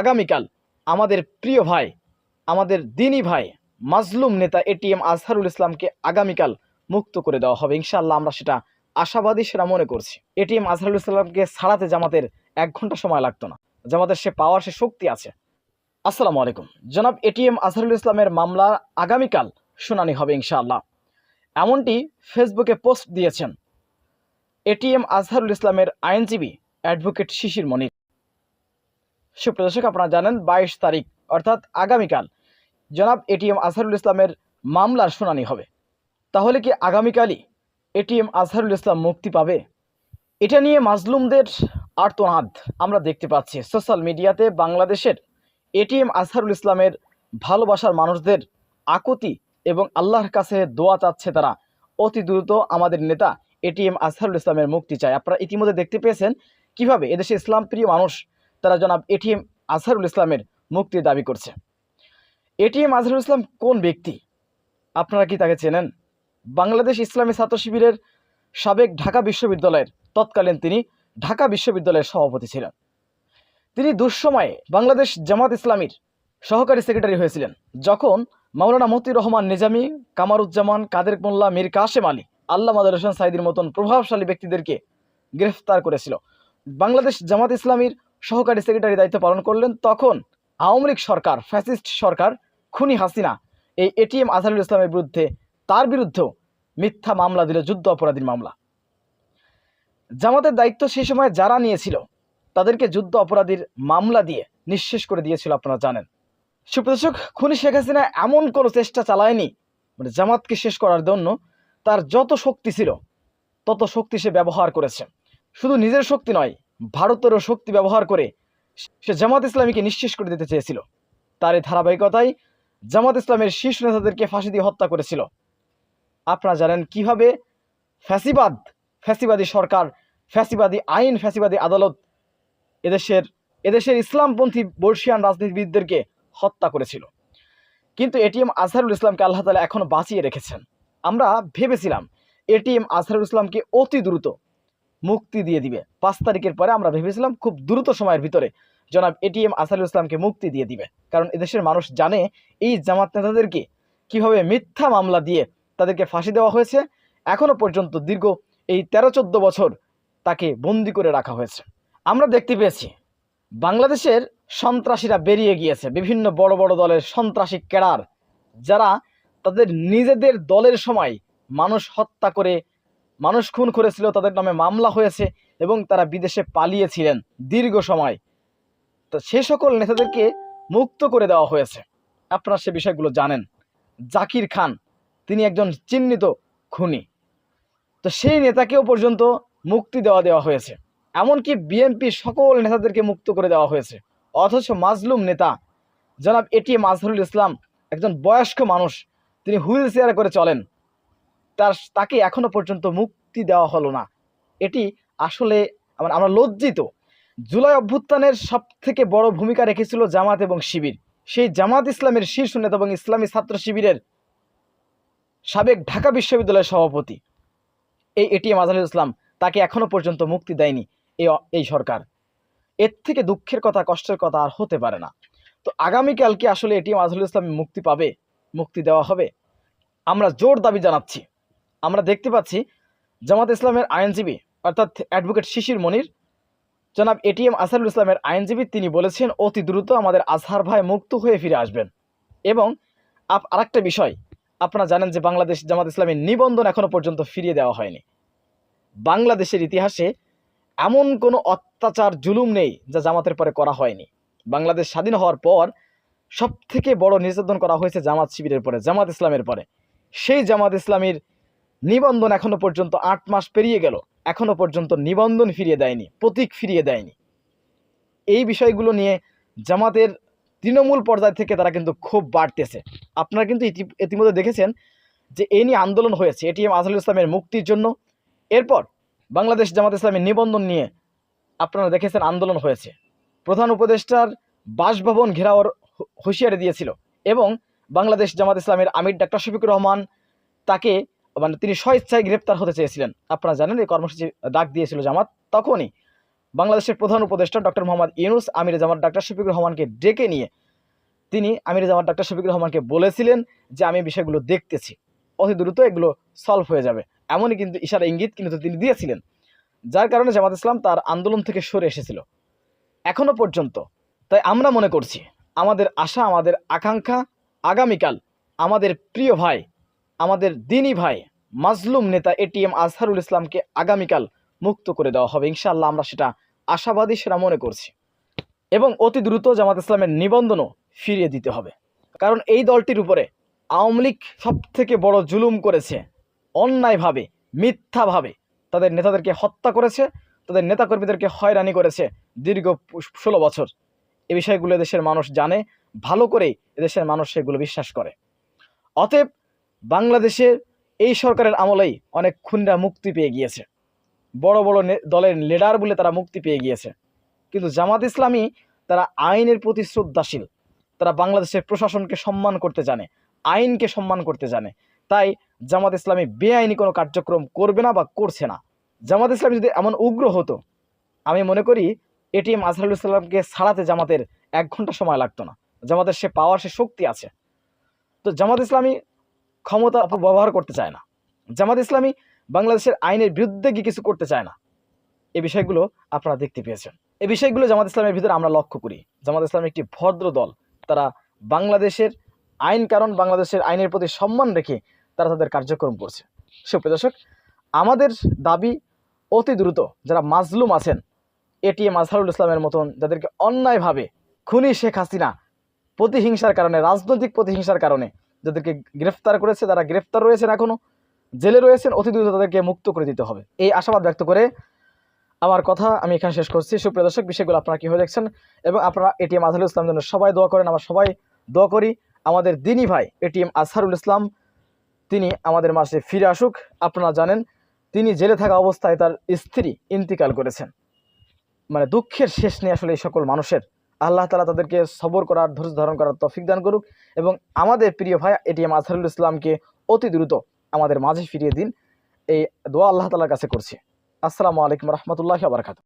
আগামীকাল আমাদের প্রিয় ভাই, আমাদের দিনী ভাই, মাজলুম নেতা এটিএম আজহারুল ইসলামকে আগামীকাল মুক্ত করে দেওয়া হবে ইনশাআল্লাহ। আমরা সেটা আশাবাদী, সেটা মনে করছি। এটিএম আজহারুল ইসলামকে ছাড়াতে জামাতের 1 ঘন্টা সময় লাগতো না। জামাতের সে পাওয়ার, সে শক্তি আছে। আসসালামু আলাইকুম। জনাব এটিএম আজহারুল ইসলামের মামলা আগামীকাল শুনানি হবে ইনশাআল্লাহ, এমনটি ফেসবুকে পোস্ট দিয়েছেন এটিএম আজহারুল ইসলামের আইনজীবী অ্যাডভোকেট শিশির মনির। সুপ্রিয় দর্শক, আপনারা জানেন 22 তারিখ অর্থাৎ আগামীকাল জনাব এটিএম আজহারুল ইসলামের মামলার শুনানি হবে। তাহলে কি আগামীকালই এটিএম আজহারুল ইসলাম মুক্তি পাবে? এটা নিয়ে মাজলুমদের আর্তনাদ আমরা দেখতে পাচ্ছি সোশ্যাল মিডিয়াতে। বাংলাদেশের এটিএম আজহারুল ইসলামের ভালোবাসার মানুষদের আকুতি এবং আল্লাহর কাছে দোয়া চাচ্ছে তারা। অতি দ্রুত আমাদের নেতা এটিএম আজহারুল ইসলামের মুক্তি চায়। আপনারা ইতিমধ্যে দেখতে পেয়েছেন কিভাবে এদেশে ইসলাম প্রিয় মানুষ তারা জনাব এটিএম আজহারুল ইসলামের মুক্তির দাবি করছে। এটিএম আজহারুল ইসলাম কোন ব্যক্তি? আপনারা কি তাকে চেনেন? বাংলাদেশ ইসলামী ছাত্র শিবিরের সাবেক ঢাকা বিশ্ববিদ্যালয়ের তৎকালীন তিনি ঢাকা বিশ্ববিদ্যালয়ের সভাপতি ছিলেন। তিনি দুঃসময়ে বাংলাদেশ জামাত ইসলামীর সহকারী সেক্রেটারি হয়েছিলেন যখন মাওলানা মতিউর রহমান নিজামী, কামারুজ্জামান, কাদের মোল্লা, মীর কাশেম আলী, আল্লামা আদর হোসেন সাঈদীর মতন প্রভাবশালী ব্যক্তিদেরকে গ্রেফতার করেছিল। বাংলাদেশ জামাত ইসলামীর সহকারী সেক্রেটারি দায়িত্ব পালন করলেন তখন আওয়ামী লীগ সরকার, ফ্যাসিস্ট সরকার, খুনি হাসিনা এই এটিএম আজহারুল ইসলামের বিরুদ্ধে, তার বিরুদ্ধেও মিথ্যা মামলা দিল, যুদ্ধ অপরাধীর মামলা। জামাতের দায়িত্ব সেই সময় যারা নিয়েছিল তাদেরকে যুদ্ধ অপরাধীর মামলা দিয়ে নিঃশেষ করে দিয়েছিল, আপনারা জানেন। সুপ্রদর্শক, খুনি শেখ হাসিনা এমন কোনো চেষ্টা চালায়নি মানে জামাতকে শেষ করার জন্য। তার যত শক্তি ছিল তত শক্তি সে ব্যবহার করেছে। শুধু নিজের শক্তি নয়, ভারতেরও শক্তি ব্যবহার করে সে জামাত ইসলামীকে নিঃশেষ করে দিতে চেয়েছিল। তার এই ধারাবাহিকতায় জামাত ইসলামের শীর্ষ নেতাদেরকে ফাঁসি দিয়ে হত্যা করেছিল। আপনারা জানেন কিভাবে ফ্যাসিবাদী সরকার, ফ্যাসিবাদী আইন, ফ্যাসিবাদী আদালত এদেশের ইসলামপন্থী বর্ষিয়ান রাজনীতিবিদদেরকে হত্যা করেছিল। কিন্তু এটিএম আজহারুল ইসলামকে আল্লাহ তাআলা এখনো বাঁচিয়ে রেখেছেন। আমরা ভেবেছিলাম এটিএম আজহারুল ইসলামকে অতি দ্রুত মুক্তি দিয়ে দিবে। 5 তারিখের পরে আমরা ভেবেছিলাম খুব দ্রুত সময়ের ভিতরে জনাব এটিএম আজহারুল ইসলামকে মুক্তি দিয়ে দিবে। কারণ এদেশের মানুষ জানে এই জামাত নেতাদেরকে কিভাবে মিথ্যা মামলা দিয়ে তাদেরকে ফাঁসি দেওয়া হয়েছে। এখনো পর্যন্ত দীর্ঘ এই 13-14 বছর তাকে বন্দি করে রাখা হয়েছে। আমরা দেখতে পেয়েছি বাংলাদেশের সন্ত্রাসীরা বেরিয়ে গিয়েছে, বিভিন্ন বড় বড় দলের সন্ত্রাসী ক্যাডার যারা তাদের নিজেদের দলের সময় মানুষ হত্যা করে, মানুষ খুন করেছিল, তাদের নামে মামলা হয়েছে এবং তারা বিদেশে পালিয়েছিলেন দীর্ঘ সময়। তো সে সকল নেতাদেরকে মুক্ত করে দেওয়া হয়েছে। আপনারা সে বিষয়গুলো জানেন। জাকির খান তিনি একজন চিহ্নিত খুনি, তো সেই নেতাকেও পর্যন্ত মুক্তি দেওয়া হয়েছে। এমনকি বিএনপি সকল নেতাদেরকে মুক্ত করে দেওয়া হয়েছে। অথচ মাজলুম নেতা জনাব এটিএম আজহারুল ইসলাম একজন বয়স্ক মানুষ, তিনি হুইল চেয়ারে করে চলেন, তাকে এখনো পর্যন্ত মুক্তি দেওয়া হলো না। এটি আসলে আমরা লজ্জিত। জুলাই অভ্যুত্থানের সব থেকে বড় ভূমিকা রেখেছিল জামাত এবং শিবির। সেই জামাত ইসলামের শীর্ষ নেতা এবং ইসলামী ছাত্র শিবিরের সাবেক ঢাকা বিশ্ববিদ্যালয়ের সভাপতি এই এটিএম আজহারুল ইসলাম, তাকে এখনো পর্যন্ত মুক্তি দেয়নি এই সরকার। এর থেকে দুঃখের কথা, কষ্টের কথা আর হতে পারে না। তো আগামীকাল কি আসলে এটিএম আজহারুল ইসলাম মুক্তি পাবে, মুক্তি দেওয়া হবে? আমরা জোর দাবি জানাচ্ছি। আমরা দেখতে পাচ্ছি জামাত ইসলামের আইনজীবী অর্থাৎ অ্যাডভোকেট শিশির মনির, জনাব এটিএম আজহারুল ইসলামের আইনজীবী, তিনি বলেছেন অতি দ্রুত আমাদের আজহার ভাই মুক্ত হয়ে ফিরে আসবেন। এবং আরেকটা বিষয়, আপনারা জানেন যে বাংলাদেশ জামাত ইসলামের নিবন্ধন এখনো পর্যন্ত ফিরিয়ে দেওয়া হয়নি। বাংলাদেশের ইতিহাসে এমন কোনো অত্যাচার, জুলুম নেই যা জামাতের পরে করা হয়নি। বাংলাদেশ স্বাধীন হওয়ার পর সব থেকে বড় নির্যাতন করা হয়েছে জামাত শিবিরের পরে, জামাত ইসলামের পরে। সেই জামাত ইসলামীর নিবন্ধন এখনো পর্যন্ত 8 মাস পেরিয়ে গেল, এখনো পর্যন্ত নিবন্ধন ফিরিয়ে দেয়নি, প্রতীক ফিরিয়ে দেয়নি। এই বিষয়গুলো নিয়ে জামাতের তৃণমূল পর্যায় থেকে তারা কিন্তু খুব বাড়তেছে। আপনারা কিন্তু ইতিমধ্যে দেখেছেন যে এই নিয়ে আন্দোলন হয়েছে এটিএম আজহারুল ইসলামের মুক্তির জন্য। এরপর বাংলাদেশ জামাত ইসলামের নিবন্ধন নিয়ে আপনারা দেখেছেন আন্দোলন হয়েছে। প্রধান উপদেষ্টার বাসভবন ঘেরাওয়ার হুঁশিয়ারি দিয়েছিল এবং বাংলাদেশ জামাত ইসলামের আমির ডাক্তার শফিকুর রহমান তাকে তিনি স্বেচ্ছায় গ্রেপ্তার হতে চেয়েছিলেন। আপনারা জানেন এই কর্মসূচি ডাক দিয়েছিল জামাত। তখনই বাংলাদেশের প্রধান উপদেষ্টা ডক্টর মোহাম্মদ ইউনূস আমিরে জামাত ডাক্তার শফিকুর রহমানকে ডেকে নিয়ে তিনি আমিরে জামাত ডাক্তার শফিকুর রহমানকে বলেছিলেন যে আমি বিষয়গুলো দেখতেছি, অতি দ্রুত এগুলো সলভ হয়ে যাবে, এমনই কিন্তু ইশারা ইঙ্গিত কিন্তু তিনি দিয়েছিলেন, যার কারণে জামাত ইসলাম তার আন্দোলন থেকে সরে এসেছিল এখনো পর্যন্ত। তাই আমরা মনে করছি আমাদের আশা, আমাদের আকাঙ্ক্ষা, আগামীকাল আমাদের প্রিয় ভাই, আমাদের দিনী ভাই, মাজলুম নেতা এটিএম আজহারুল ইসলামকে আগামীকাল মুক্ত করে দেওয়া হবে ইনশাআল্লাহ। আমরা সেটা আশাবাদী, সেটা মনে করছি। এবং অতি দ্রুত জামাত ইসলামের নিবন্ধনও ফিরিয়ে দিতে হবে, কারণ এই দলটির উপরে আওয়ামী লীগ সব থেকে বড় জুলুম করেছে, অন্যায়ভাবে, মিথ্যাভাবে তাদের নেতাদেরকে হত্যা করেছে, তাদের নেতাকর্মীদেরকে হয়রানি করেছে দীর্ঘ 16 বছর। এই বিষয়গুলো দেশের মানুষ জানে, ভালো করেই এদেশের মানুষ সেগুলো বিশ্বাস করে। অতএব বাংলাদেশের এই সরকারের আমলেই অনেক খুনিরা মুক্তি পেয়ে গিয়েছে, বড় বড় দলের লিডার বলে তারা মুক্তি পেয়ে গিয়েছে। কিন্তু জামাত ইসলামী তারা আইনের প্রতি শ্রদ্ধাশীল, তারা বাংলাদেশের প্রশাসনকে সম্মান করতে জানে, আইনকে সম্মান করতে জানে। তাই জামাত ইসলামী বেআইনি কোনো কার্যক্রম করবে না বা করছে না। জামাত ইসলামী যদি এমন উগ্র হতো, আমি মনে করি এটিএম আজহারুল ইসলামকে ছাড়াতে জামাতের 1 ঘন্টা সময় লাগতো না। জামাতের সে পাওয়ার, সে শক্তি আছে। তো জামাত ইসলামী ক্ষমতা অপব্যবহার করতে চায় না, জামাত ইসলামী বাংলাদেশের আইনের বিরুদ্ধে গিয়ে কিছু করতে চায় না। এই বিষয়গুলো আপনারা দেখতে পেয়েছেন। এই বিষয়গুলো জামাত ইসলামের ভিতরে আমরা লক্ষ্য করি। জামাত ইসলাম একটি ভদ্র দল, তারা বাংলাদেশের আইন কারণ, বাংলাদেশের আইনের প্রতি সম্মান রেখে তারা তাদের কার্যক্রম করছে। সুপ্রিয় দর্শক, আমাদের দাবি অতি দ্রুত যারা মাজলুম আছেন, এটিএম আজহারুল ইসলামের মতন যাদেরকে অন্যায়ভাবে খুনি শেখ হাসিনা প্রতিহিংসার কারণে, রাজনৈতিক প্রতিহিংসার কারণে যাদেরকে গ্রেফতার করেছে, তারা গ্রেফতার রয়েছেন, এখনও জেলে রয়েছেন, অতি দ্রুত তাদেরকে মুক্ত করে দিতে হবে। এই আশাবাদ ব্যক্ত করে আমার কথা আমি এখানে শেষ করছি। সুপ্রিয় দর্শক, বিষয়গুলো আপনারা কীভাবে দেখছেন এবং আপনারা এটিএম আজহারুল ইসলামের জন্য সবাই দোয়া করেন। আমরা সবাই দোয়া করি আমাদের দিনী ভাই এটিএম আজহারুল ইসলাম তিনি আমাদের মাঝে ফিরে আসুক। আপনারা জানেন তিনি জেলে থাকা অবস্থায় তার স্ত্রী ইন্তিকাল করেছেন, মানে দুঃখের শেষ নেই আসলে এই সকল মানুষের। আল্লাহ তাআলা তাদেরকে সবর করার, ধৈর্য ধারণ করার তৌফিক দান করুক এবং আমাদের প্রিয় ভাই এটিএম আজহারুল ইসলামকে অতি দ্রুত আমাদের মাঝে ফিরিয়ে দিন, এই দোয়া আল্লাহ তাআলার কাছে করছি। আসসালামু আলাইকুম রহমতুল্লাহি ওয়া বারাকাতুহু।